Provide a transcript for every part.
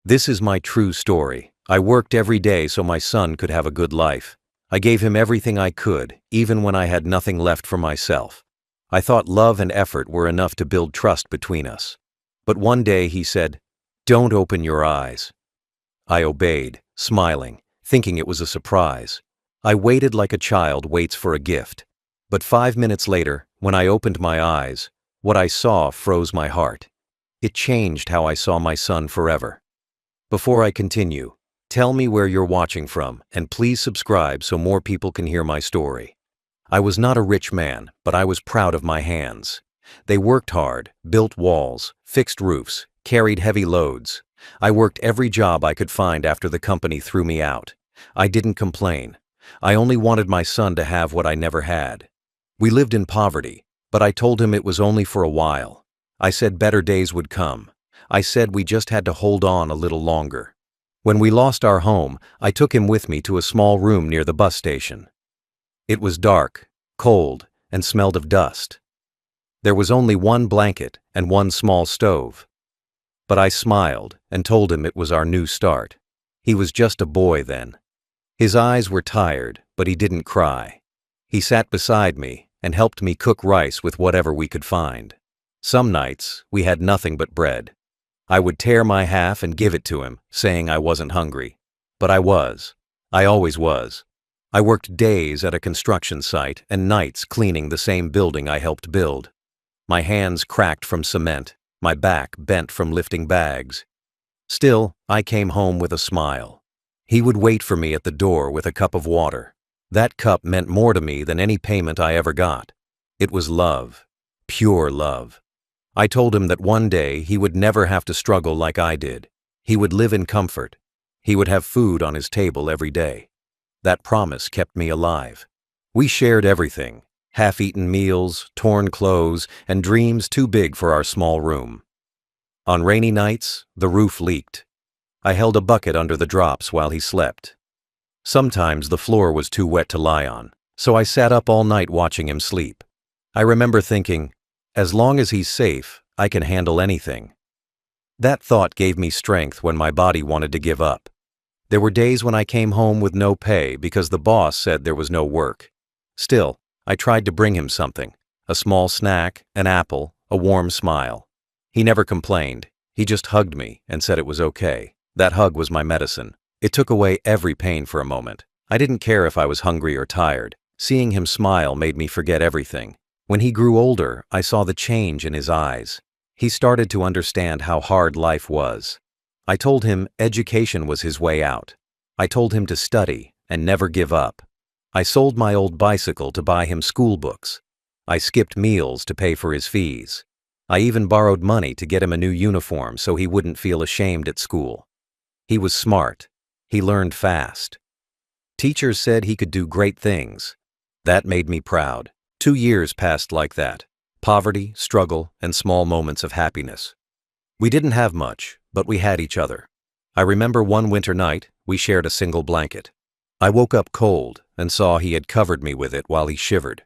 This is my true story. I worked every day so my son could have a good life. I gave him everything I could, even when I had nothing left for myself. I thought love and effort were enough to build trust between us. But one day he said, "Don't open your eyes." I obeyed, smiling, thinking it was a surprise. I waited like a child waits for a gift. But 5 minutes later, when I opened my eyes, what I saw froze my heart. It changed how I saw my son forever. Before I continue, tell me where you're watching from, and please subscribe so more people can hear my story. I was not a rich man, but I was proud of my hands. They worked hard, built walls, fixed roofs, carried heavy loads. I worked every job I could find after the company threw me out. I didn't complain. I only wanted my son to have what I never had. We lived in poverty, but I told him it was only for a while. I said better days would come. I said we just had to hold on a little longer. When we lost our home, I took him with me to a small room near the bus station. It was dark, cold, and smelled of dust. There was only one blanket and one small stove. But I smiled and told him it was our new start. He was just a boy then. His eyes were tired, but he didn't cry. He sat beside me and helped me cook rice with whatever we could find. Some nights, we had nothing but bread. I would tear my half and give it to him, saying I wasn't hungry. But I was. I always was. I worked days at a construction site and nights cleaning the same building I helped build. My hands cracked from cement, my back bent from lifting bags. Still, I came home with a smile. He would wait for me at the door with a cup of water. That cup meant more to me than any payment I ever got. It was love, pure love. I told him that one day he would never have to struggle like I did. He would live in comfort. He would have food on his table every day. That promise kept me alive. We shared everything, half-eaten meals, torn clothes, and dreams too big for our small room. On rainy nights, the roof leaked. I held a bucket under the drops while he slept. Sometimes the floor was too wet to lie on, so I sat up all night watching him sleep. I remember thinking, as long as he's safe, I can handle anything. That thought gave me strength when my body wanted to give up. There were days when I came home with no pay because the boss said there was no work. Still, I tried to bring him something, a small snack, an apple, a warm smile. He never complained. He just hugged me and said it was okay. That hug was my medicine. It took away every pain for a moment. I didn't care if I was hungry or tired. Seeing him smile made me forget everything. When he grew older, I saw the change in his eyes. He started to understand how hard life was. I told him education was his way out. I told him to study and never give up. I sold my old bicycle to buy him school books. I skipped meals to pay for his fees. I even borrowed money to get him a new uniform so he wouldn't feel ashamed at school. He was smart. He learned fast. Teachers said he could do great things. That made me proud. 2 years passed like that. Poverty, struggle, and small moments of happiness. We didn't have much, but we had each other. I remember one winter night, we shared a single blanket. I woke up cold and saw he had covered me with it while he shivered.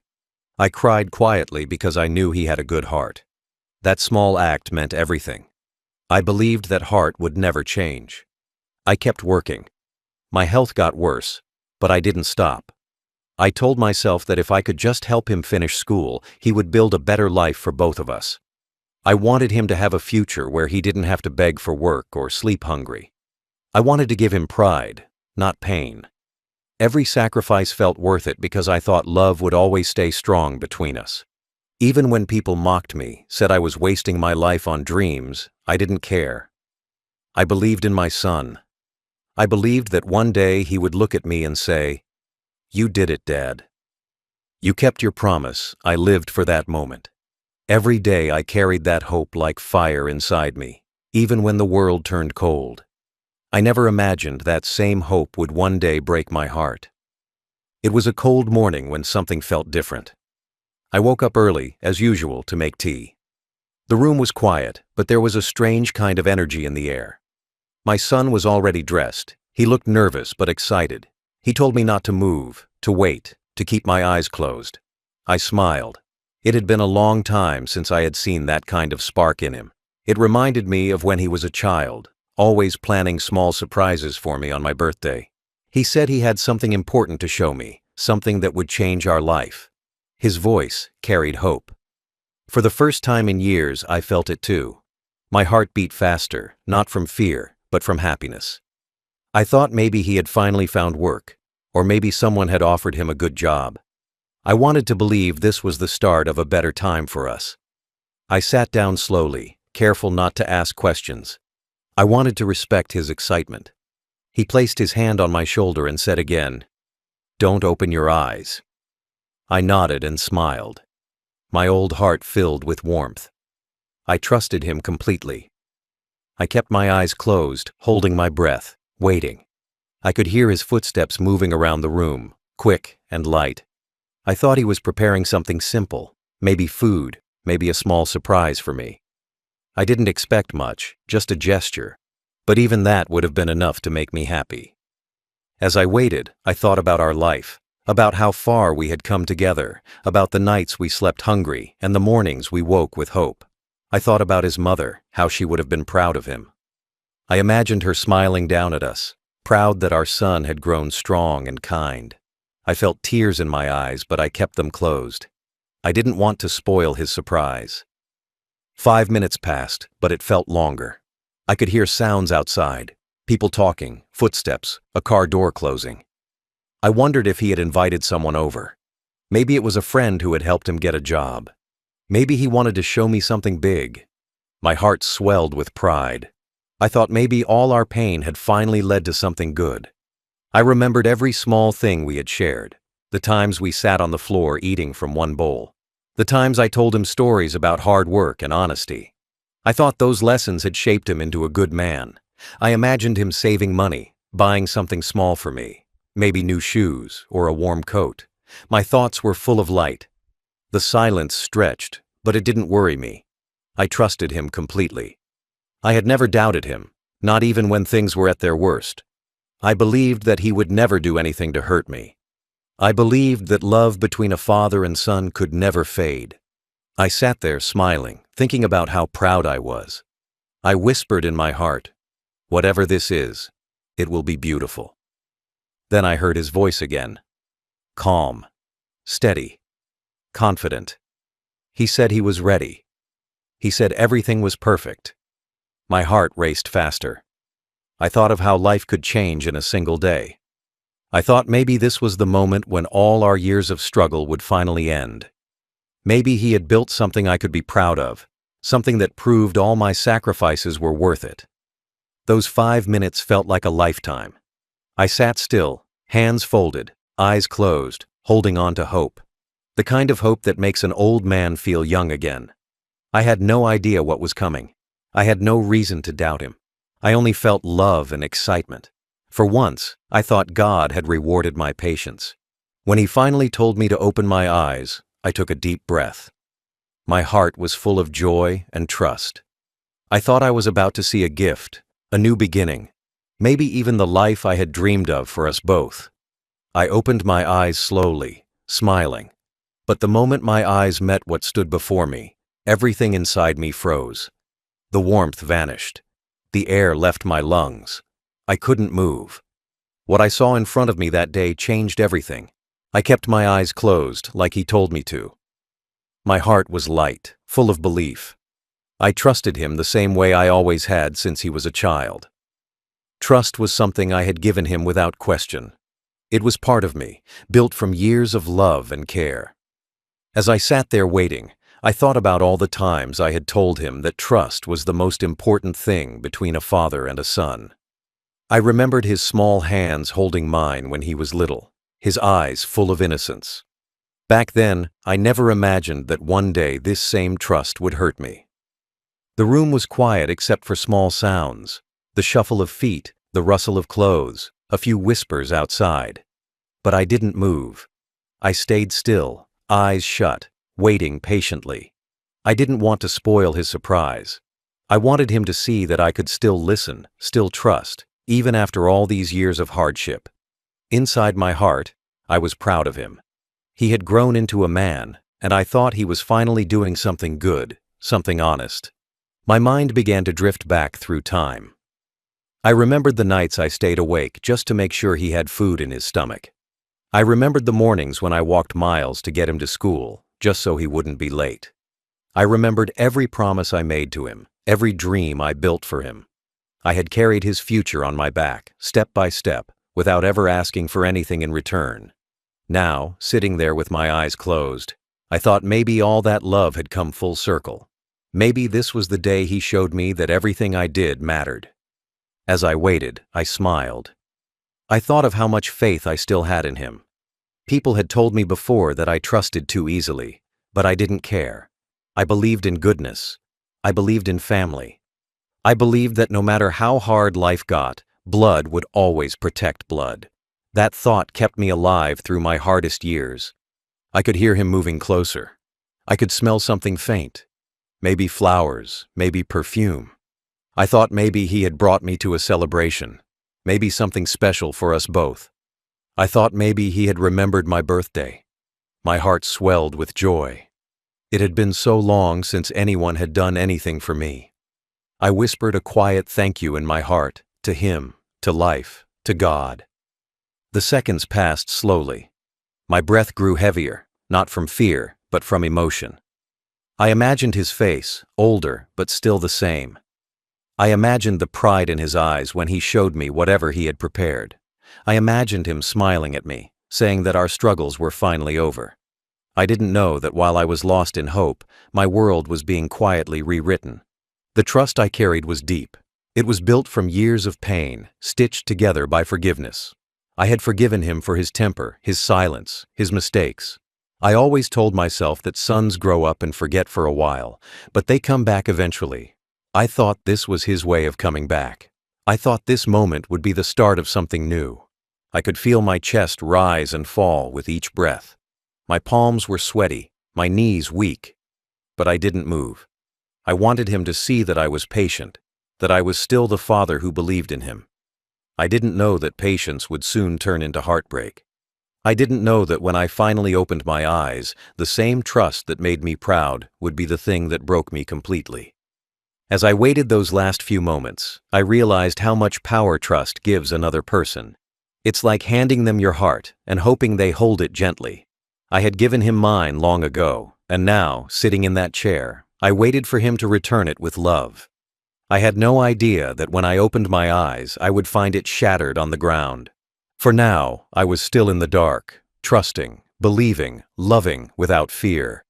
I cried quietly because I knew he had a good heart. That small act meant everything. I believed that heart would never change. I kept working. My health got worse, but I didn't stop. I told myself that if I could just help him finish school, he would build a better life for both of us. I wanted him to have a future where he didn't have to beg for work or sleep hungry. I wanted to give him pride, not pain. Every sacrifice felt worth it because I thought love would always stay strong between us. Even when people mocked me, said I was wasting my life on dreams, I didn't care. I believed in my son. I believed that one day he would look at me and say, "You did it, Dad." You kept your promise. I lived for that moment. Every day I carried that hope like fire inside me, even when the world turned cold. I never imagined that same hope would one day break my heart. It was a cold morning when something felt different. I woke up early, as usual, to make tea. The room was quiet, but there was a strange kind of energy in the air. My son was already dressed. He looked nervous but excited. He told me not to move, to wait, to keep my eyes closed. I smiled. It had been a long time since I had seen that kind of spark in him. It reminded me of when he was a child, always planning small surprises for me on my birthday. He said he had something important to show me, something that would change our life. His voice carried hope. For the first time in years, I felt it too. My heart beat faster, not from fear, but from happiness. I thought maybe he had finally found work, or maybe someone had offered him a good job. I wanted to believe this was the start of a better time for us. I sat down slowly, careful not to ask questions. I wanted to respect his excitement. He placed his hand on my shoulder and said again, "Don't open your eyes." I nodded and smiled. My old heart filled with warmth. I trusted him completely. I kept my eyes closed, holding my breath, waiting. I could hear his footsteps moving around the room, quick and light. I thought he was preparing something simple, maybe food, maybe a small surprise for me. I didn't expect much, just a gesture, but even that would have been enough to make me happy. As I waited, I thought about our life, about how far we had come together, about the nights we slept hungry and the mornings we woke with hope. I thought about his mother, how she would have been proud of him. I imagined her smiling down at us, proud that our son had grown strong and kind. I felt tears in my eyes, but I kept them closed. I didn't want to spoil his surprise. 5 minutes passed, but it felt longer. I could hear sounds outside, people talking, footsteps, a car door closing. I wondered if he had invited someone over. Maybe it was a friend who had helped him get a job. Maybe he wanted to show me something big. My heart swelled with pride. I thought maybe all our pain had finally led to something good. I remembered every small thing we had shared, the times we sat on the floor eating from one bowl, the times I told him stories about hard work and honesty. I thought those lessons had shaped him into a good man. I imagined him saving money, buying something small for me, maybe new shoes or a warm coat. My thoughts were full of light. The silence stretched, but it didn't worry me. I trusted him completely. I had never doubted him, not even when things were at their worst. I believed that he would never do anything to hurt me. I believed that love between a father and son could never fade. I sat there smiling, thinking about how proud I was. I whispered in my heart, "Whatever this is, it will be beautiful." Then I heard his voice again. Calm, steady, confident. He said he was ready. He said everything was perfect. My heart raced faster. I thought of how life could change in a single day. I thought maybe this was the moment when all our years of struggle would finally end. Maybe he had built something I could be proud of, something that proved all my sacrifices were worth it. Those 5 minutes felt like a lifetime. I sat still, hands folded, eyes closed, holding on to hope. The kind of hope that makes an old man feel young again. I had no idea what was coming. I had no reason to doubt him. I only felt love and excitement. For once, I thought God had rewarded my patience. When he finally told me to open my eyes, I took a deep breath. My heart was full of joy and trust. I thought I was about to see a gift, a new beginning, maybe even the life I had dreamed of for us both. I opened my eyes slowly, smiling. But the moment my eyes met what stood before me, everything inside me froze. The warmth vanished. The air left my lungs. I couldn't move. What I saw in front of me that day changed everything. I kept my eyes closed, like he told me to. My heart was light, full of belief. I trusted him the same way I always had since he was a child. Trust was something I had given him without question. It was part of me, built from years of love and care. As I sat there waiting, I thought about all the times I had told him that trust was the most important thing between a father and a son. I remembered his small hands holding mine when he was little, his eyes full of innocence. Back then, I never imagined that one day this same trust would hurt me. The room was quiet except for small sounds, the shuffle of feet, the rustle of clothes, a few whispers outside. But I didn't move. I stayed still, eyes shut, waiting patiently. I didn't want to spoil his surprise. I wanted him to see that I could still listen, still trust, even after all these years of hardship. Inside my heart, I was proud of him. He had grown into a man, and I thought he was finally doing something good, something honest. My mind began to drift back through time. I remembered the nights I stayed awake just to make sure he had food in his stomach. I remembered the mornings when I walked miles to get him to school, just so he wouldn't be late. I remembered every promise I made to him, every dream I built for him. I had carried his future on my back, step by step, without ever asking for anything in return. Now, sitting there with my eyes closed, I thought maybe all that love had come full circle. Maybe this was the day he showed me that everything I did mattered. As I waited, I smiled. I thought of how much faith I still had in him. People had told me before that I trusted too easily, but I didn't care. I believed in goodness. I believed in family. I believed that no matter how hard life got, blood would always protect blood. That thought kept me alive through my hardest years. I could hear him moving closer. I could smell something faint. Maybe flowers, maybe perfume. I thought maybe he had brought me to a celebration. Maybe something special for us both. I thought maybe he had remembered my birthday. My heart swelled with joy. It had been so long since anyone had done anything for me. I whispered a quiet thank you in my heart, to him, to life, to God. The seconds passed slowly. My breath grew heavier, not from fear, but from emotion. I imagined his face, older, but still the same. I imagined the pride in his eyes when he showed me whatever he had prepared. I imagined him smiling at me, saying that our struggles were finally over. I didn't know that while I was lost in hope, my world was being quietly rewritten. The trust I carried was deep. It was built from years of pain, stitched together by forgiveness. I had forgiven him for his temper, his silence, his mistakes. I always told myself that sons grow up and forget for a while, but they come back eventually. I thought this was his way of coming back. I thought this moment would be the start of something new. I could feel my chest rise and fall with each breath. My palms were sweaty, my knees weak. But I didn't move. I wanted him to see that I was patient, that I was still the father who believed in him. I didn't know that patience would soon turn into heartbreak. I didn't know that when I finally opened my eyes, the same trust that made me proud would be the thing that broke me completely. As I waited those last few moments, I realized how much power trust gives another person. It's like handing them your heart and hoping they hold it gently. I had given him mine long ago, and now, sitting in that chair, I waited for him to return it with love. I had no idea that when I opened my eyes, I would find it shattered on the ground. For now, I was still in the dark, trusting, believing, loving without fear.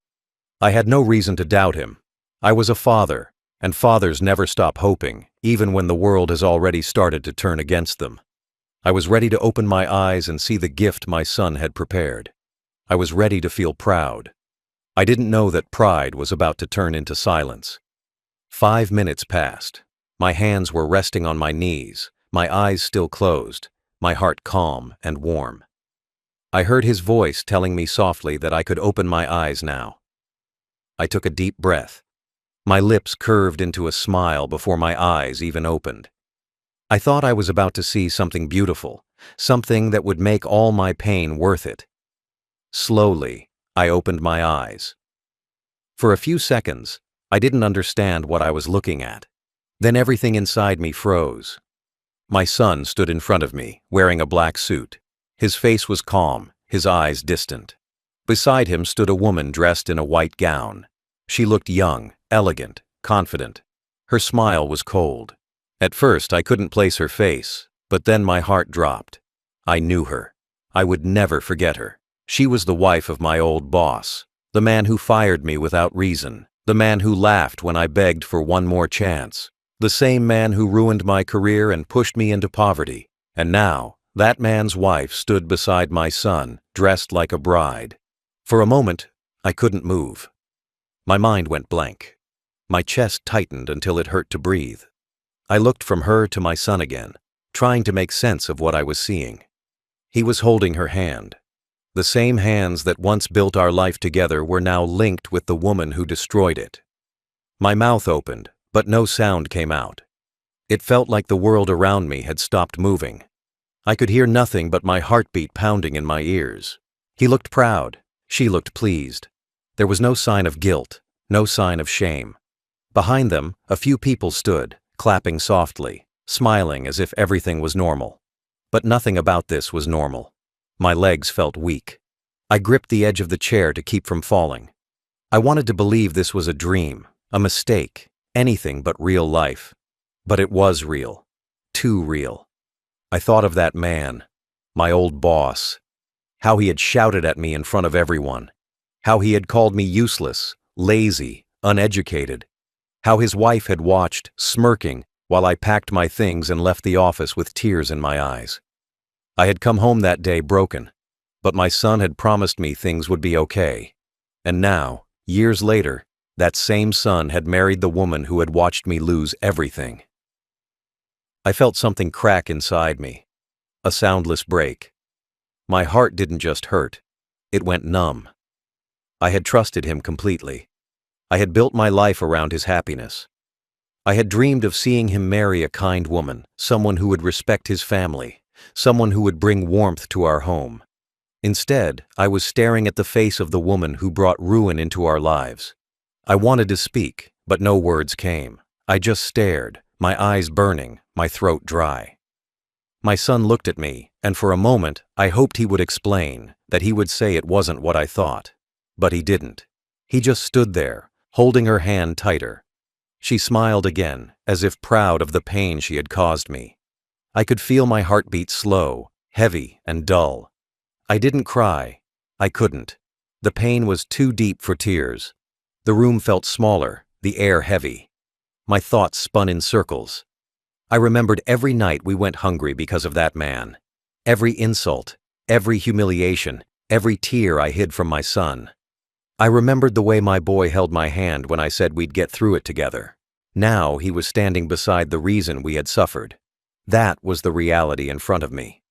I had no reason to doubt him. I was a father, and fathers never stop hoping, even when the world has already started to turn against them. I was ready to open my eyes and see the gift my son had prepared. I was ready to feel proud. I didn't know that pride was about to turn into silence. 5 minutes passed. My hands were resting on my knees, my eyes still closed, my heart calm and warm. I heard his voice telling me softly that I could open my eyes now. I took a deep breath. My lips curved into a smile before my eyes even opened. I thought I was about to see something beautiful, something that would make all my pain worth it. Slowly, I opened my eyes. For a few seconds, I didn't understand what I was looking at. Then everything inside me froze. My son stood in front of me, wearing a black suit. His face was calm, his eyes distant. Beside him stood a woman dressed in a white gown. She looked young, elegant, confident. Her smile was cold. At first, I couldn't place her face, but then my heart dropped. I knew her. I would never forget her. She was the wife of my old boss, the man who fired me without reason, the man who laughed when I begged for one more chance, the same man who ruined my career and pushed me into poverty. And now, that man's wife stood beside my son, dressed like a bride. For a moment, I couldn't move. My mind went blank. My chest tightened until it hurt to breathe. I looked from her to my son again, trying to make sense of what I was seeing. He was holding her hand. The same hands that once built our life together were now linked with the woman who destroyed it. My mouth opened, but no sound came out. It felt like the world around me had stopped moving. I could hear nothing but my heartbeat pounding in my ears. He looked proud. She looked pleased. There was no sign of guilt, no sign of shame. Behind them, a few people stood, clapping softly. smiling as if everything was normal. But nothing about this was normal. My legs felt weak. I gripped the edge of the chair to keep from falling. I wanted to believe this was a dream, a mistake, anything but real life. But it was real. Too real. I thought of that man, my old boss, how he had shouted at me in front of everyone, how he had called me useless, lazy, uneducated, how his wife had watched, smirking, while I packed my things and left the office with tears in my eyes. I had come home that day broken, but my son had promised me things would be okay. And now, years later, that same son had married the woman who had watched me lose everything. I felt something crack inside me, a soundless break. My heart didn't just hurt, it went numb. I had trusted him completely. I had built my life around his happiness. I had dreamed of seeing him marry a kind woman, someone who would respect his family, someone who would bring warmth to our home. Instead, I was staring at the face of the woman who brought ruin into our lives. I wanted to speak, but no words came. I just stared, my eyes burning, my throat dry. My son looked at me, and for a moment, I hoped he would explain, that he would say it wasn't what I thought. But he didn't. He just stood there, holding her hand tighter. She smiled again, as if proud of the pain she had caused me. I could feel my heartbeat slow, heavy, and dull. I didn't cry. I couldn't. The pain was too deep for tears. The room felt smaller, the air heavy. My thoughts spun in circles. I remembered every night we went hungry because of that man. Every insult, every humiliation, every tear I hid from my son. I remembered the way my boy held my hand when I said we'd get through it together. Now he was standing beside the reason we had suffered. That was the reality in front of me.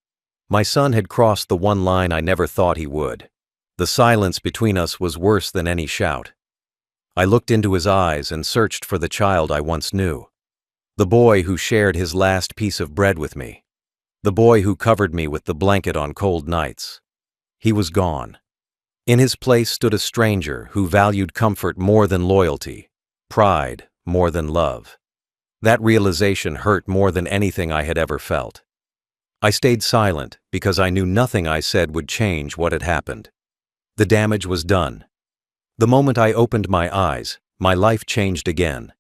My son had crossed the one line I never thought he would. The silence between us was worse than any shout. I looked into his eyes and searched for the child I once knew. The boy who shared his last piece of bread with me. The boy who covered me with the blanket on cold nights. He was gone. In his place stood a stranger who valued comfort more than loyalty, pride more than love. That realization hurt more than anything I had ever felt. I stayed silent because I knew nothing I said would change what had happened. The damage was done. The moment I opened my eyes, my life changed again.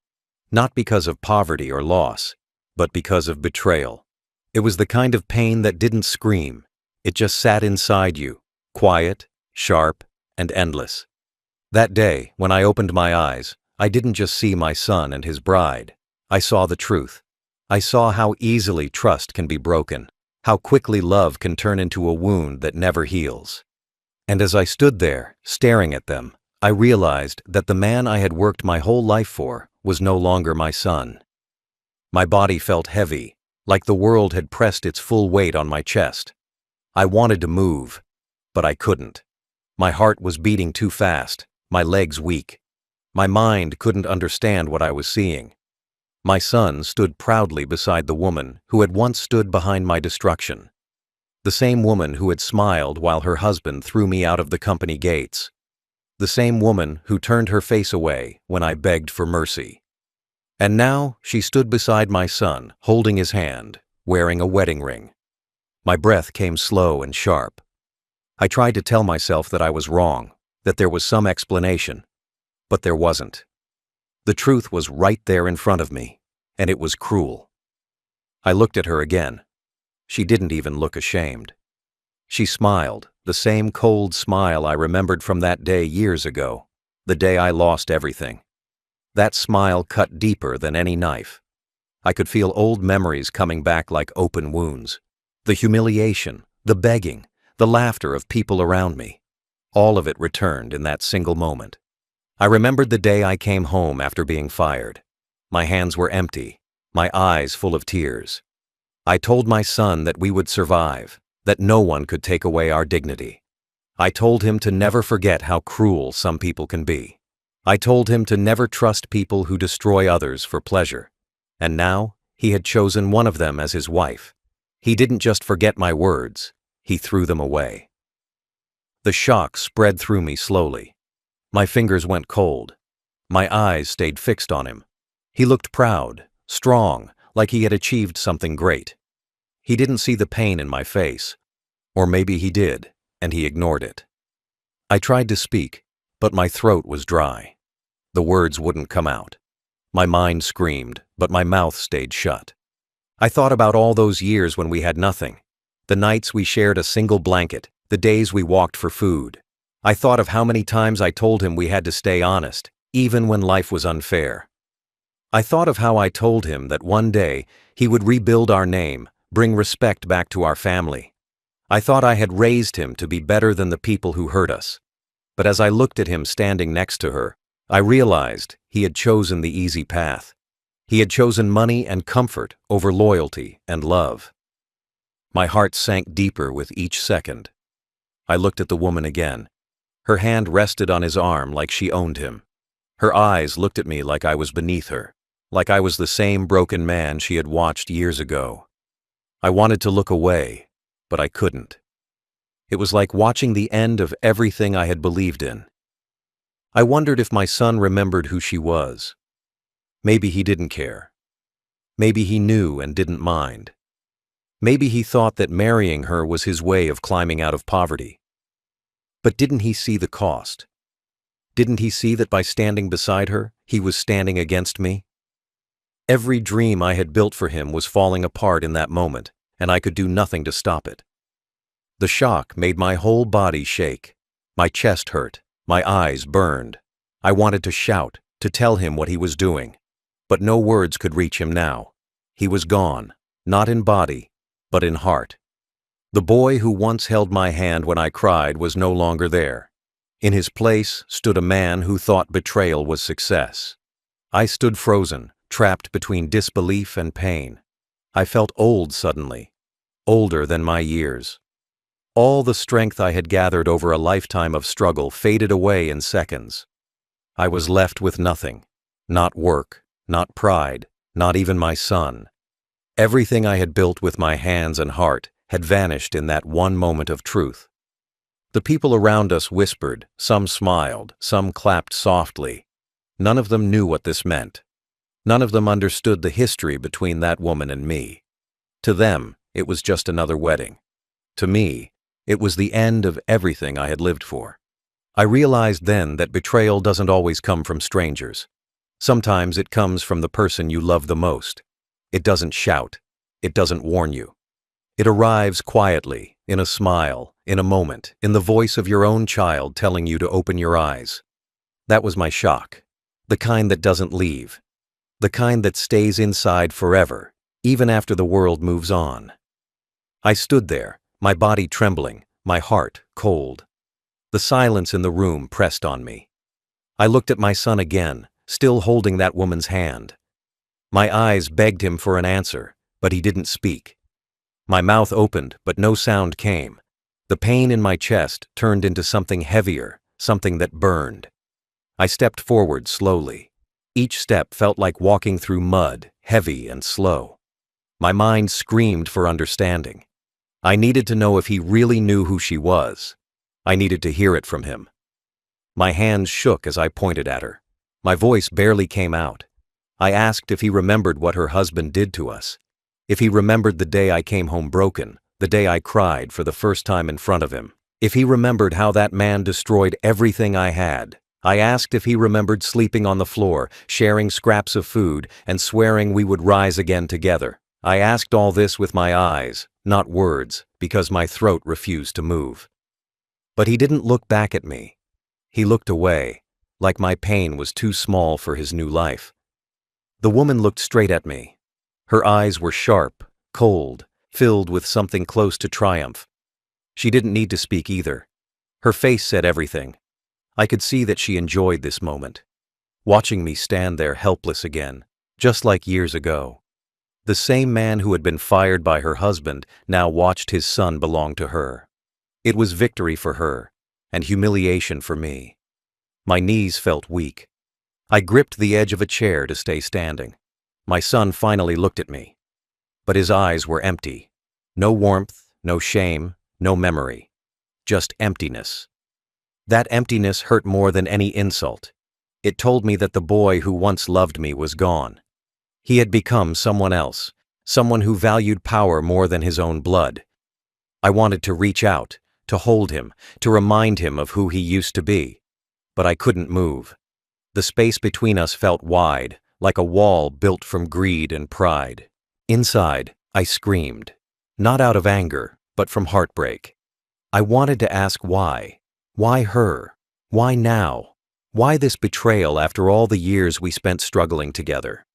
Not because of poverty or loss, but because of betrayal. It was the kind of pain that didn't scream. It just sat inside you, quiet, sharp, and endless. That day, when I opened my eyes, I didn't just see my son and his bride. I saw the truth. I saw how easily trust can be broken, how quickly love can turn into a wound that never heals. And as I stood there, staring at them, I realized that the man I had worked my whole life for was no longer my son. My body felt heavy, like the world had pressed its full weight on my chest. I wanted to move, but I couldn't. My heart was beating too fast, my legs weak. My mind couldn't understand what I was seeing. My son stood proudly beside the woman who had once stood behind my destruction. The same woman who had smiled while her husband threw me out of the company gates. The same woman who turned her face away when I begged for mercy. And now she stood beside my son, holding his hand, wearing a wedding ring. My breath came slow and sharp. I tried to tell myself that I was wrong, that there was some explanation, but there wasn't. The truth was right there in front of me, and it was cruel. I looked at her again. She didn't even look ashamed. She smiled, the same cold smile I remembered from that day years ago, the day I lost everything. That smile cut deeper than any knife. I could feel old memories coming back like open wounds. The humiliation, the begging, the laughter of people around me. All of it returned in that single moment. I remembered the day I came home after being fired. My hands were empty, my eyes full of tears. I told my son that we would survive, that no one could take away our dignity. I told him to never forget how cruel some people can be. I told him to never trust people who destroy others for pleasure. And now, he had chosen one of them as his wife. He didn't just forget my words, he threw them away. The shock spread through me slowly. My fingers went cold. My eyes stayed fixed on him. He looked proud, strong, like he had achieved something great. He didn't see the pain in my face. Or maybe he did, and he ignored it. I tried to speak, but my throat was dry. The words wouldn't come out. My mind screamed, but my mouth stayed shut. I thought about all those years when we had nothing. The nights we shared a single blanket, the days we walked for food. I thought of how many times I told him we had to stay honest, even when life was unfair. I thought of how I told him that one day he would rebuild our name, bring respect back to our family. I thought I had raised him to be better than the people who hurt us. But as I looked at him standing next to her, I realized he had chosen the easy path. He had chosen money and comfort over loyalty and love. My heart sank deeper with each second. I looked at the woman again. Her hand rested on his arm like she owned him. Her eyes looked at me like I was beneath her, like I was the same broken man she had watched years ago. I wanted to look away, but I couldn't. It was like watching the end of everything I had believed in. I wondered if my son remembered who she was. Maybe he didn't care. Maybe he knew and didn't mind. Maybe he thought that marrying her was his way of climbing out of poverty. But didn't he see the cost? Didn't he see that by standing beside her, he was standing against me? Every dream I had built for him was falling apart in that moment, and I could do nothing to stop it. The shock made my whole body shake. My chest hurt. My eyes burned. I wanted to shout, to tell him what he was doing. But no words could reach him now. He was gone, not in body, but in heart. The boy who once held my hand when I cried was no longer there. In his place stood a man who thought betrayal was success. I stood frozen, trapped between disbelief and pain. I felt old suddenly, older than my years. All the strength I had gathered over a lifetime of struggle faded away in seconds. I was left with nothing, not work, not pride, not even my son. Everything I had built with my hands and heart had vanished in that one moment of truth. The people around us whispered, some smiled, some clapped softly. None of them knew what this meant. None of them understood the history between that woman and me. To them, it was just another wedding. To me, it was the end of everything I had lived for. I realized then that betrayal doesn't always come from strangers. Sometimes it comes from the person you love the most. It doesn't shout. It doesn't warn you. It arrives quietly, in a smile, in a moment, in the voice of your own child telling you to open your eyes. That was my shock. The kind that doesn't leave. The kind that stays inside forever, even after the world moves on. I stood there, my body trembling, my heart cold. The silence in the room pressed on me. I looked at my son again, still holding that woman's hand. My eyes begged him for an answer, but he didn't speak. My mouth opened, but no sound came. The pain in my chest turned into something heavier, something that burned. I stepped forward slowly. Each step felt like walking through mud, heavy and slow. My mind screamed for understanding. I needed to know if he really knew who she was. I needed to hear it from him. My hands shook as I pointed at her. My voice barely came out. I asked if he remembered what her husband did to us. If he remembered the day I came home broken, the day I cried for the first time in front of him. If he remembered how that man destroyed everything I had. I asked if he remembered sleeping on the floor, sharing scraps of food, and swearing we would rise again together. I asked all this with my eyes, not words, because my throat refused to move. But he didn't look back at me. He looked away, like my pain was too small for his new life. The woman looked straight at me. Her eyes were sharp, cold, filled with something close to triumph. She didn't need to speak either. Her face said everything. I could see that she enjoyed this moment, watching me stand there helpless again, just like years ago. The same man who had been fired by her husband now watched his son belong to her. It was victory for her, and humiliation for me. My knees felt weak. I gripped the edge of a chair to stay standing. My son finally looked at me. But his eyes were empty. No warmth, no shame, no memory. Just emptiness. That emptiness hurt more than any insult. It told me that the boy who once loved me was gone. He had become someone else, someone who valued power more than his own blood. I wanted to reach out, to hold him, to remind him of who he used to be. But I couldn't move. The space between us felt wide, like a wall built from greed and pride. Inside, I screamed. Not out of anger, but from heartbreak. I wanted to ask why. Why her? Why now? Why this betrayal after all the years we spent struggling together?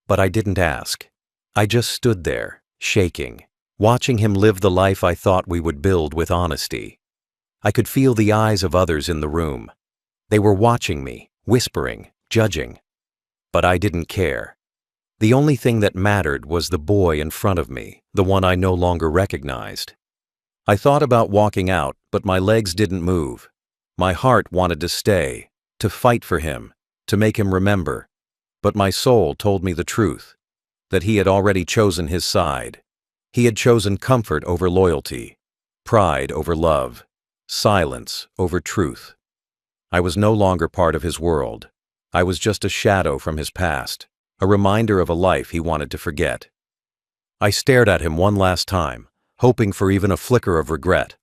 But I didn't ask. I just stood there, shaking, watching him live the life I thought we would build with honesty. I could feel the eyes of others in the room. They were watching me, whispering, judging. But I didn't care. The only thing that mattered was the boy in front of me, the one I no longer recognized. I thought about walking out, but my legs didn't move. My heart wanted to stay, to fight for him, to make him remember. But my soul told me the truth, that he had already chosen his side. He had chosen comfort over loyalty, pride over love, silence over truth. I was no longer part of his world. I was just a shadow from his past, a reminder of a life he wanted to forget. I stared at him one last time, hoping for even a flicker of regret,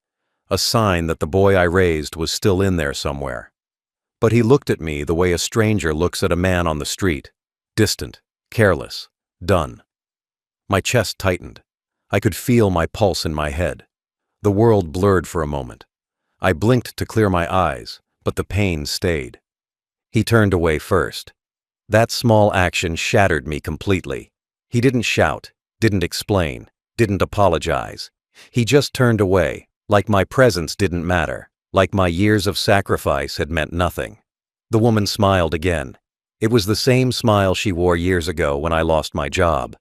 a sign that the boy I raised was still in there somewhere. But he looked at me the way a stranger looks at a man on the street, distant, careless, done. My chest tightened. I could feel my pulse in my head. The world blurred for a moment. I blinked to clear my eyes, but the pain stayed. He turned away first. That small action shattered me completely. He didn't shout, didn't explain, didn't apologize. He just turned away, like my presence didn't matter, like my years of sacrifice had meant nothing. The woman smiled again. It was the same smile she wore years ago when I lost my job.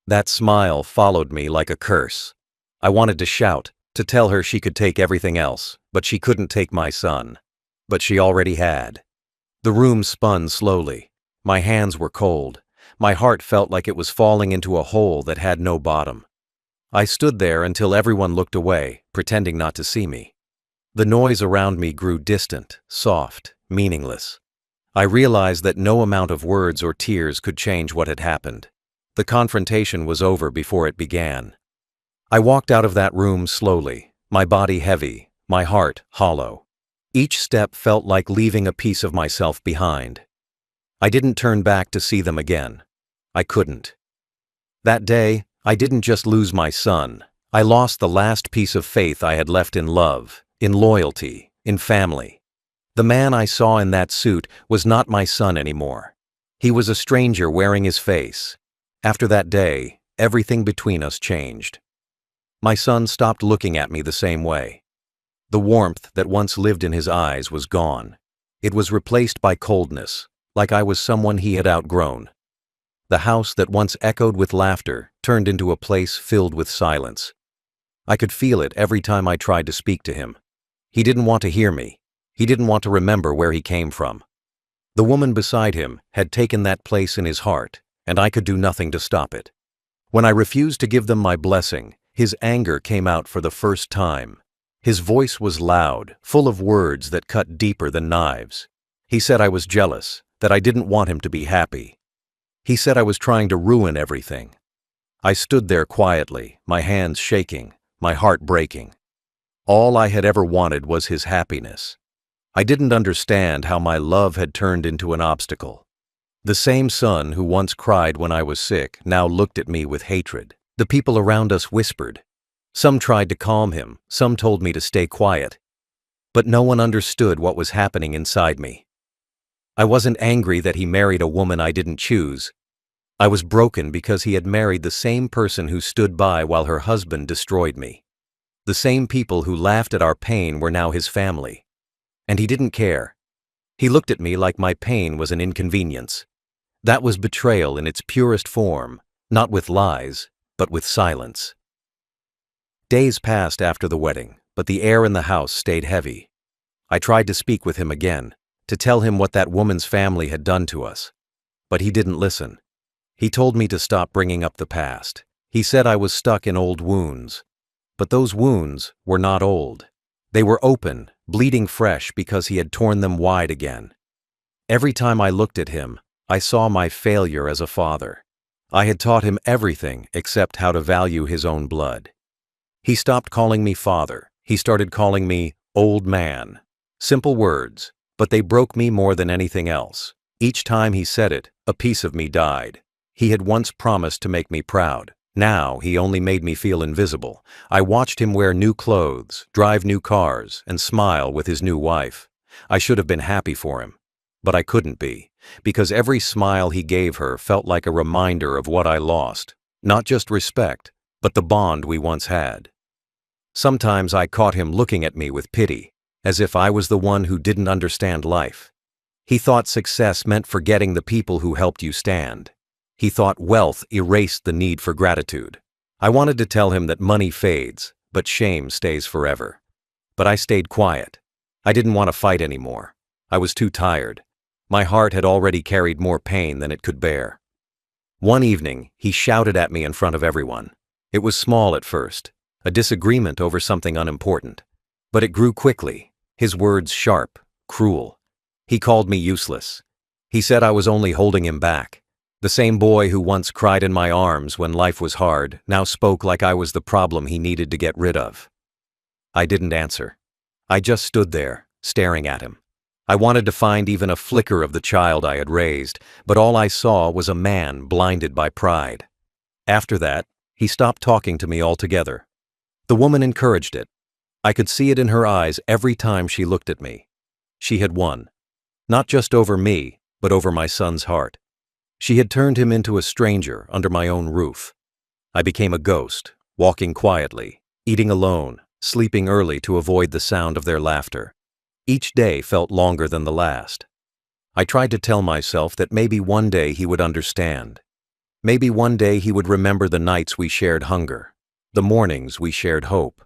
That smile followed me like a curse. I wanted to shout, to tell her she could take everything else, but she couldn't take my son. But she already had. The room spun slowly. My hands were cold. My heart felt like it was falling into a hole that had no bottom. I stood there until everyone looked away, pretending not to see me. The noise around me grew distant, soft, meaningless. I realized that no amount of words or tears could change what had happened. The confrontation was over before it began. I walked out of that room slowly, my body heavy, my heart hollow. Each step felt like leaving a piece of myself behind. I didn't turn back to see them again. I couldn't. That day, I didn't just lose my son. I lost the last piece of faith I had left in love, in loyalty, in family. The man I saw in that suit was not my son anymore. He was a stranger wearing his face. After that day, everything between us changed. My son stopped looking at me the same way. The warmth that once lived in his eyes was gone. It was replaced by coldness, like I was someone he had outgrown. The house that once echoed with laughter turned into a place filled with silence. I could feel it every time I tried to speak to him. He didn't want to hear me. He didn't want to remember where he came from. The woman beside him had taken that place in his heart, and I could do nothing to stop it. When I refused to give them my blessing, his anger came out for the first time. His voice was loud, full of words that cut deeper than knives. He said I was jealous, that I didn't want him to be happy. He said I was trying to ruin everything. I stood there quietly, my hands shaking, my heart breaking. All I had ever wanted was his happiness. I didn't understand how my love had turned into an obstacle. The same son who once cried when I was sick now looked at me with hatred. The people around us whispered. Some tried to calm him, some told me to stay quiet. But no one understood what was happening inside me. I wasn't angry that he married a woman I didn't choose. I was broken because he had married the same person who stood by while her husband destroyed me. The same people who laughed at our pain were now his family. And he didn't care. He looked at me like my pain was an inconvenience. That was betrayal in its purest form, not with lies, but with silence. Days passed after the wedding, but the air in the house stayed heavy. I tried to speak with him again, to tell him what that woman's family had done to us. But he didn't listen. He told me to stop bringing up the past. He said I was stuck in old wounds. But those wounds were not old. They were open, bleeding fresh because he had torn them wide again. Every time I looked at him, I saw my failure as a father. I had taught him everything except how to value his own blood. He stopped calling me father. He started calling me old man. Simple words, but they broke me more than anything else. Each time he said it, a piece of me died. He had once promised to make me proud. Now he only made me feel invisible. I watched him wear new clothes, drive new cars, and smile with his new wife. I should have been happy for him, but I couldn't be, because every smile he gave her felt like a reminder of what I lost. Not just respect, but the bond we once had. Sometimes I caught him looking at me with pity, as if I was the one who didn't understand life. He thought success meant forgetting the people who helped you stand. He thought wealth erased the need for gratitude. I wanted to tell him that money fades, but shame stays forever. But I stayed quiet. I didn't want to fight anymore. I was too tired. My heart had already carried more pain than it could bear. One evening, he shouted at me in front of everyone. It was small at first, a disagreement over something unimportant. But it grew quickly, his words sharp, cruel. He called me useless. He said I was only holding him back. The same boy who once cried in my arms when life was hard now spoke like I was the problem he needed to get rid of. I didn't answer. I just stood there, staring at him. I wanted to find even a flicker of the child I had raised, but all I saw was a man blinded by pride. After that, he stopped talking to me altogether. The woman encouraged it. I could see it in her eyes every time she looked at me. She had won. Not just over me, but over my son's heart. She had turned him into a stranger under my own roof. I became a ghost, walking quietly, eating alone, sleeping early to avoid the sound of their laughter. Each day felt longer than the last. I tried to tell myself that maybe one day he would understand. Maybe one day he would remember the nights we shared hunger, the mornings we shared hope.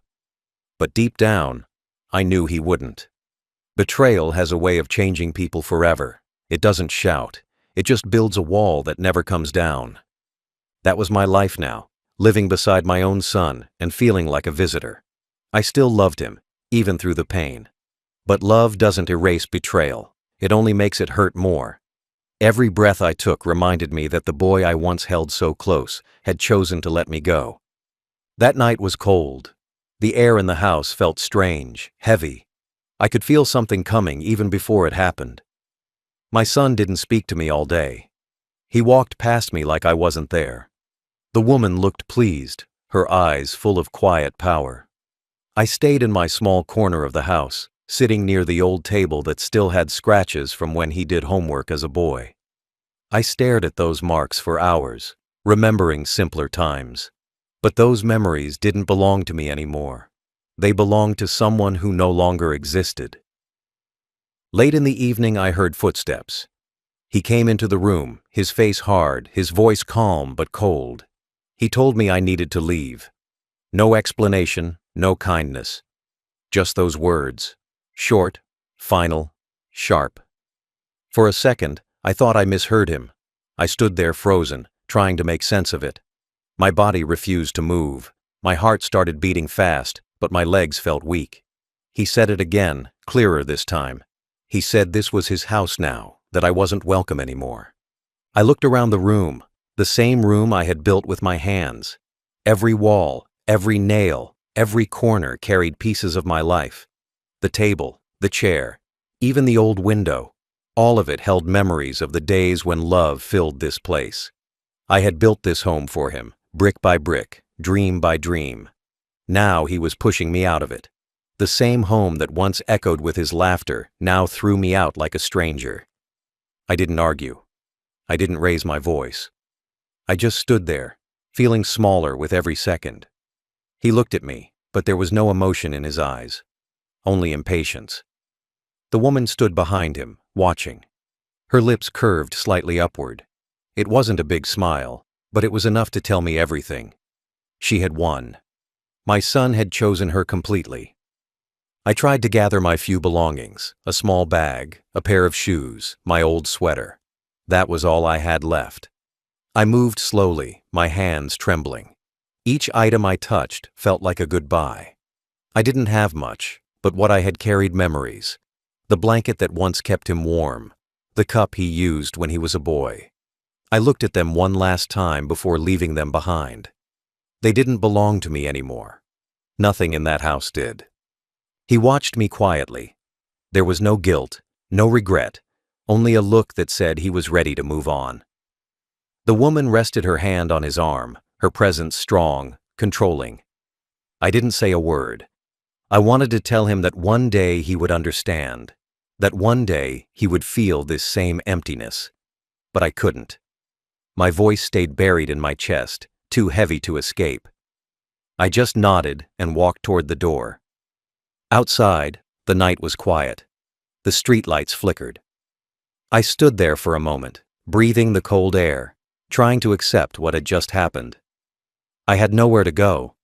But deep down, I knew he wouldn't. Betrayal has a way of changing people forever. It doesn't shout. It just builds a wall that never comes down. That was my life now, living beside my own son and feeling like a visitor. I still loved him, even through the pain. But love doesn't erase betrayal. It only makes it hurt more. Every breath I took reminded me that the boy I once held so close had chosen to let me go. That night was cold. The air in the house felt strange, heavy. I could feel something coming even before it happened. My son didn't speak to me all day. He walked past me like I wasn't there. The woman looked pleased, her eyes full of quiet power. I stayed in my small corner of the house, sitting near the old table that still had scratches from when he did homework as a boy. I stared at those marks for hours, remembering simpler times. But those memories didn't belong to me anymore. They belonged to someone who no longer existed. Late in the evening, I heard footsteps. He came into the room, his face hard, his voice calm but cold. He told me I needed to leave. No explanation, no kindness. Just those words. Short, final, sharp. For a second, I thought I misheard him. I stood there frozen, trying to make sense of it. My body refused to move. My heart started beating fast, but my legs felt weak. He said it again, clearer this time. He said this was his house now, that I wasn't welcome anymore. I looked around the room, the same room I had built with my hands. Every wall, every nail, every corner carried pieces of my life. The table, the chair, even the old window, all of it held memories of the days when love filled this place. I had built this home for him, brick by brick, dream by dream. Now he was pushing me out of it. The same home that once echoed with his laughter now threw me out like a stranger. I didn't argue. I didn't raise my voice. I just stood there, feeling smaller with every second. He looked at me, but there was no emotion in his eyes, only impatience. The woman stood behind him, watching. Her lips curved slightly upward. It wasn't a big smile, but it was enough to tell me everything. She had won. My son had chosen her completely. I tried to gather my few belongings, a small bag, a pair of shoes, my old sweater. That was all I had left. I moved slowly, my hands trembling. Each item I touched felt like a goodbye. I didn't have much, but what I had carried memories. The blanket that once kept him warm, the cup he used when he was a boy. I looked at them one last time before leaving them behind. They didn't belong to me anymore. Nothing in that house did. He watched me quietly. There was no guilt, no regret, only a look that said he was ready to move on. The woman rested her hand on his arm, her presence strong, controlling. I didn't say a word. I wanted to tell him that one day he would understand, that one day he would feel this same emptiness. But I couldn't. My voice stayed buried in my chest, too heavy to escape. I just nodded and walked toward the door. Outside, the night was quiet. The streetlights flickered. I stood there for a moment, breathing the cold air, trying to accept what had just happened. I had nowhere to go.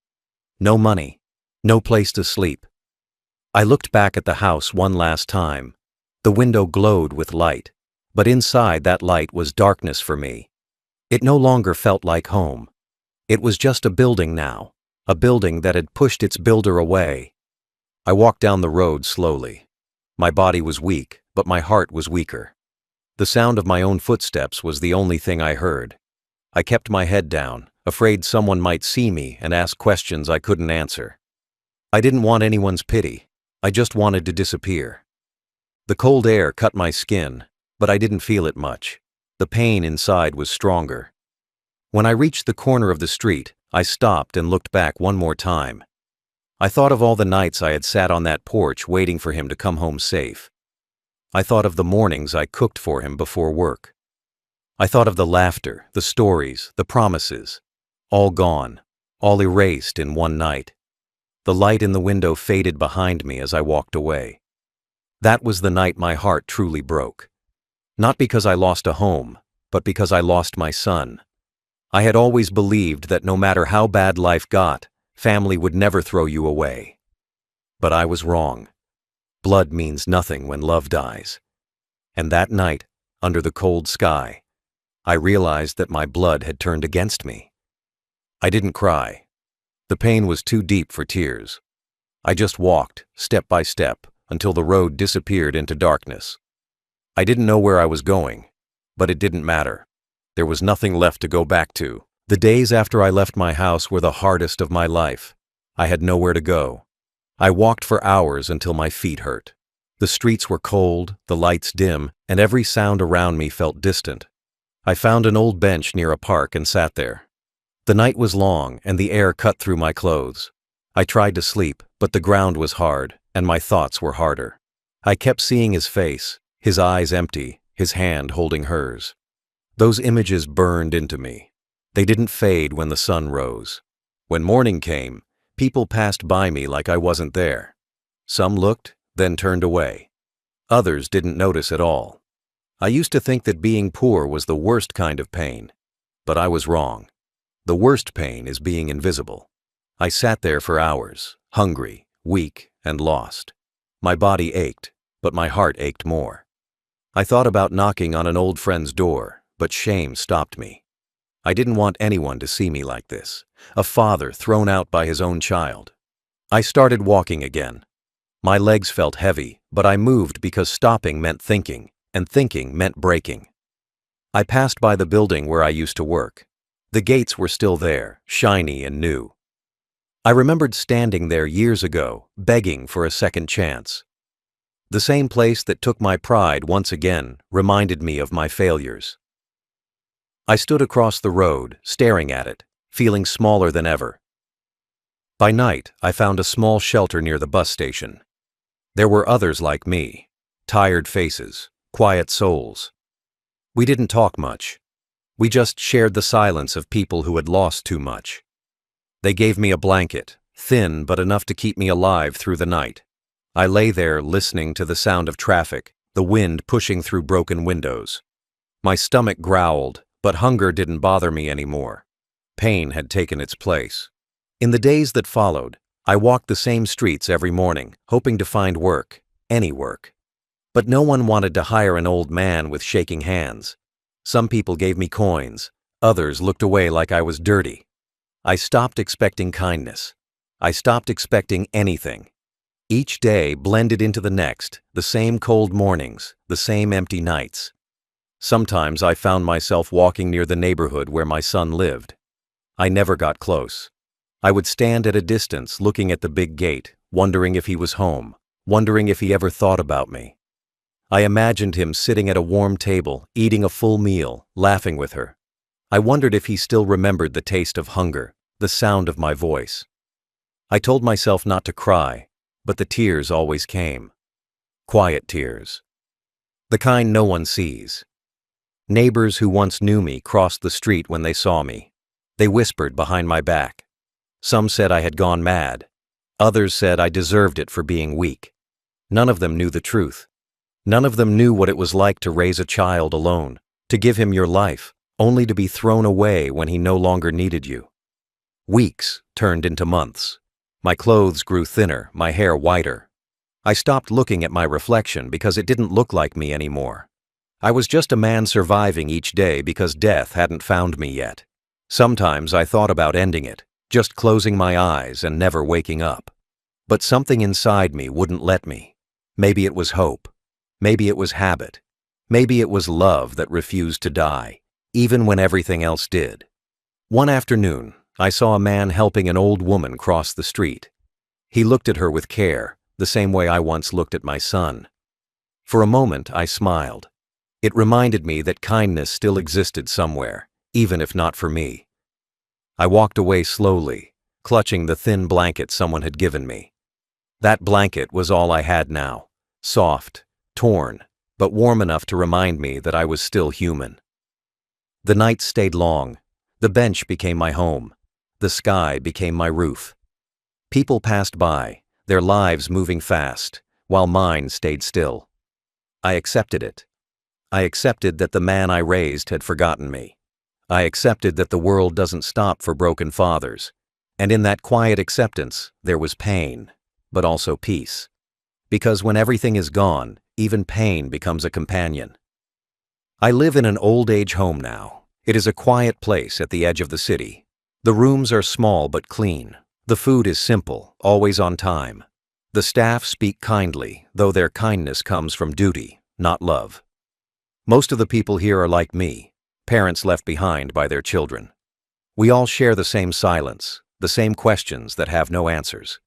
No money. No place to sleep. I looked back at the house one last time. The window glowed with light, but inside that light was darkness for me. It no longer felt like home. It was just a building now, a building that had pushed its builder away. I walked down the road slowly. My body was weak, but my heart was weaker. The sound of my own footsteps was the only thing I heard. I kept my head down, afraid someone might see me and ask questions I couldn't answer. I didn't want anyone's pity. I just wanted to disappear. The cold air cut my skin, but I didn't feel it much. The pain inside was stronger. When I reached the corner of the street, I stopped and looked back one more time. I thought of all the nights I had sat on that porch waiting for him to come home safe. I thought of the mornings I cooked for him before work. I thought of the laughter, the stories, the promises. All gone, all erased in one night. The light in the window faded behind me as I walked away. That was the night my heart truly broke. Not because I lost a home, but because I lost my son. I had always believed that no matter how bad life got, family would never throw you away. But I was wrong. Blood means nothing when love dies. And that night, under the cold sky, I realized that my blood had turned against me. I didn't cry. The pain was too deep for tears. I just walked, step by step, until the road disappeared into darkness. I didn't know where I was going, but it didn't matter. There was nothing left to go back to. The days after I left my house were the hardest of my life. I had nowhere to go. I walked for hours until my feet hurt. The streets were cold, the lights dim, and every sound around me felt distant. I found an old bench near a park and sat there. The night was long and the air cut through my clothes. I tried to sleep, but the ground was hard, and my thoughts were harder. I kept seeing his face, his eyes empty, his hand holding hers. Those images burned into me. They didn't fade when the sun rose. When morning came, people passed by me like I wasn't there. Some looked, then turned away. Others didn't notice at all. I used to think that being poor was the worst kind of pain, but I was wrong. The worst pain is being invisible. I sat there for hours, hungry, weak, and lost. My body ached, but my heart ached more. I thought about knocking on an old friend's door, but shame stopped me. I didn't want anyone to see me like this, a father thrown out by his own child. I started walking again. My legs felt heavy, but I moved because stopping meant thinking, and thinking meant breaking. I passed by the building where I used to work. The gates were still there, shiny and new. I remembered standing there years ago, begging for a second chance. The same place that took my pride once again reminded me of my failures. I stood across the road, staring at it, feeling smaller than ever. By night, I found a small shelter near the bus station. There were others like me, tired faces, quiet souls. We didn't talk much. We just shared the silence of people who had lost too much. They gave me a blanket, thin but enough to keep me alive through the night. I lay there listening to the sound of traffic, the wind pushing through broken windows. My stomach growled, but hunger didn't bother me anymore. Pain had taken its place. In the days that followed, I walked the same streets every morning, hoping to find work, any work. But no one wanted to hire an old man with shaking hands. Some people gave me coins, others looked away like I was dirty. I stopped expecting kindness. I stopped expecting anything. Each day blended into the next, the same cold mornings, the same empty nights. Sometimes I found myself walking near the neighborhood where my son lived. I never got close. I would stand at a distance looking at the big gate, wondering if he was home, wondering if he ever thought about me. I imagined him sitting at a warm table, eating a full meal, laughing with her. I wondered if he still remembered the taste of hunger, the sound of my voice. I told myself not to cry, but the tears always came. Quiet tears. The kind no one sees. Neighbors who once knew me crossed the street when they saw me. They whispered behind my back. Some said I had gone mad. Others said I deserved it for being weak. None of them knew the truth. None of them knew what it was like to raise a child alone, to give him your life, only to be thrown away when he no longer needed you. Weeks turned into months. My clothes grew thinner, my hair whiter. I stopped looking at my reflection because it didn't look like me anymore. I was just a man surviving each day because death hadn't found me yet. Sometimes I thought about ending it, just closing my eyes and never waking up. But something inside me wouldn't let me. Maybe it was hope. Maybe it was habit. Maybe it was love that refused to die, even when everything else did. One afternoon, I saw a man helping an old woman cross the street. He looked at her with care, the same way I once looked at my son. For a moment, I smiled. It reminded me that kindness still existed somewhere, even if not for me. I walked away slowly, clutching the thin blanket someone had given me. That blanket was all I had now, soft, torn, but warm enough to remind me that I was still human. The nights stayed long. The bench became my home. The sky became my roof. People passed by, their lives moving fast, while mine stayed still. I accepted it. I accepted that the man I raised had forgotten me. I accepted that the world doesn't stop for broken fathers. And in that quiet acceptance, there was pain, but also peace. Because when everything is gone, even pain becomes a companion. I live in an old-age home now. It is a quiet place at the edge of the city. The rooms are small but clean. The food is simple, always on time. The staff speak kindly, though their kindness comes from duty, not love. Most of the people here are like me, parents left behind by their children. We all share the same silence, the same questions that have no answers.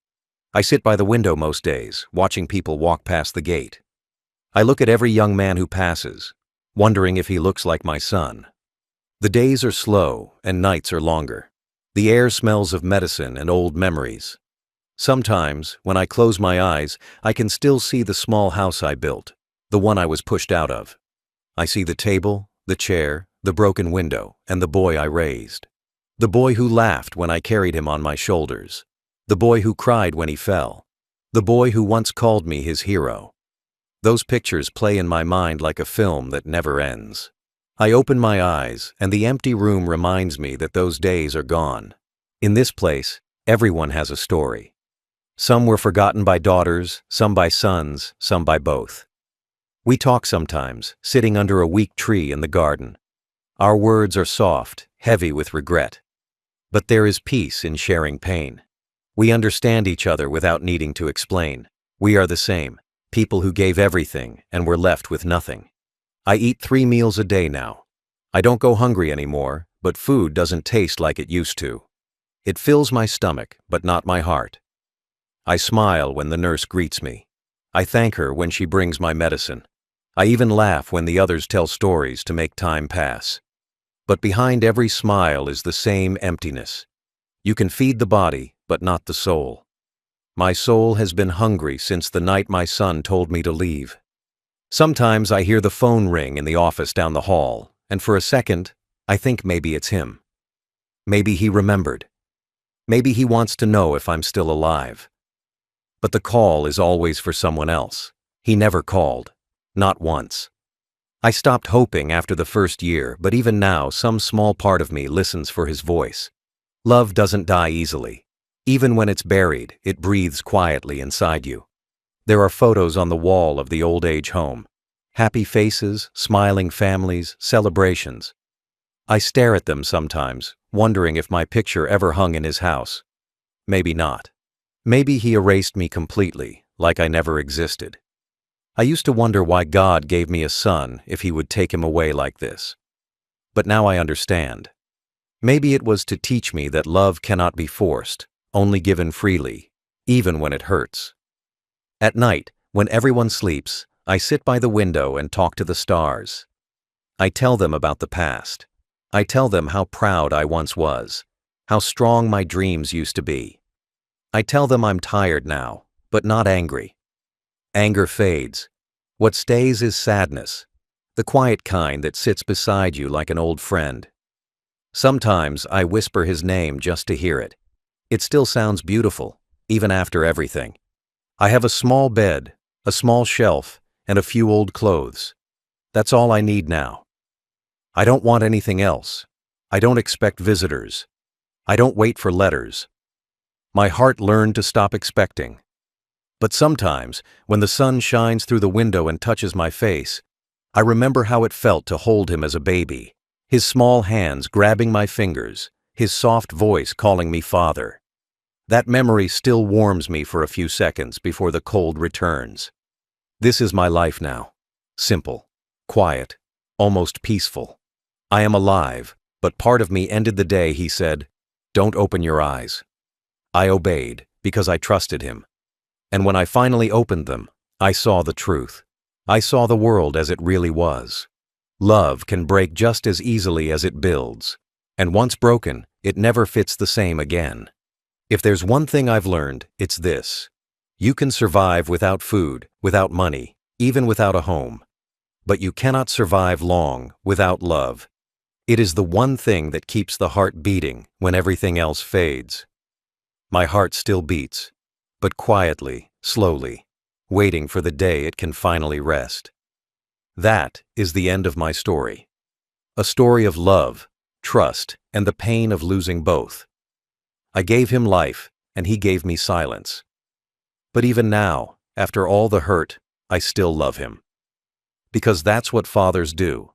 I sit by the window most days, watching people walk past the gate. I look at every young man who passes, wondering if he looks like my son. The days are slow and nights are longer. The air smells of medicine and old memories. Sometimes, when I close my eyes, I can still see the small house I built, the one I was pushed out of. I see the table, the chair, the broken window, and the boy I raised. The boy who laughed when I carried him on my shoulders. The boy who cried when he fell. The boy who once called me his hero. Those pictures play in my mind like a film that never ends. I open my eyes, and the empty room reminds me that those days are gone. In this place, everyone has a story. Some were forgotten by daughters, some by sons, some by both. We talk sometimes, sitting under a weak tree in the garden. Our words are soft, heavy with regret. But there is peace in sharing pain. We understand each other without needing to explain. We are the same, people who gave everything and were left with nothing. I eat 3 meals a day now. I don't go hungry anymore, but food doesn't taste like it used to. It fills my stomach, but not my heart. I smile when the nurse greets me. I thank her when she brings my medicine. I even laugh when the others tell stories to make time pass. But behind every smile is the same emptiness. You can feed the body, but not the soul. My soul has been hungry since the night my son told me to leave. Sometimes I hear the phone ring in the office down the hall, and for a second, I think maybe it's him. Maybe he remembered. Maybe he wants to know if I'm still alive. But the call is always for someone else. He never called. Not once. I stopped hoping after the first year, but even now some small part of me listens for his voice. Love doesn't die easily. Even when it's buried, it breathes quietly inside you. There are photos on the wall of the old-age home. Happy faces, smiling families, celebrations. I stare at them sometimes, wondering if my picture ever hung in his house. Maybe not. Maybe he erased me completely, like I never existed. I used to wonder why God gave me a son if he would take him away like this. But now I understand. Maybe it was to teach me that love cannot be forced, only given freely, even when it hurts. At night, when everyone sleeps, I sit by the window and talk to the stars. I tell them about the past. I tell them how proud I once was, how strong my dreams used to be. I tell them I'm tired now, but not angry. Anger fades. What stays is sadness, the quiet kind that sits beside you like an old friend. Sometimes I whisper his name just to hear it. It still sounds beautiful, even after everything. I have a small bed, a small shelf, and a few old clothes. That's all I need now. I don't want anything else. I don't expect visitors. I don't wait for letters. My heart learned to stop expecting. But sometimes, when the sun shines through the window and touches my face, I remember how it felt to hold him as a baby, his small hands grabbing my fingers, his soft voice calling me father. That memory still warms me for a few seconds before the cold returns. This is my life now. Simple, quiet, almost peaceful. I am alive, but part of me ended the day he said, "Don't open your eyes." I obeyed because I trusted him. And when I finally opened them, I saw the truth. I saw the world as it really was. Love can break just as easily as it builds, and once broken, it never fits the same again. If there's one thing I've learned, it's this. You can survive without food, without money, even without a home. But you cannot survive long without love. It is the one thing that keeps the heart beating when everything else fades. My heart still beats, but quietly, slowly, waiting for the day it can finally rest. That is the end of my story. A story of love, trust, and the pain of losing both. I gave him life, and he gave me silence. But even now, after all the hurt, I still love him. Because that's what fathers do.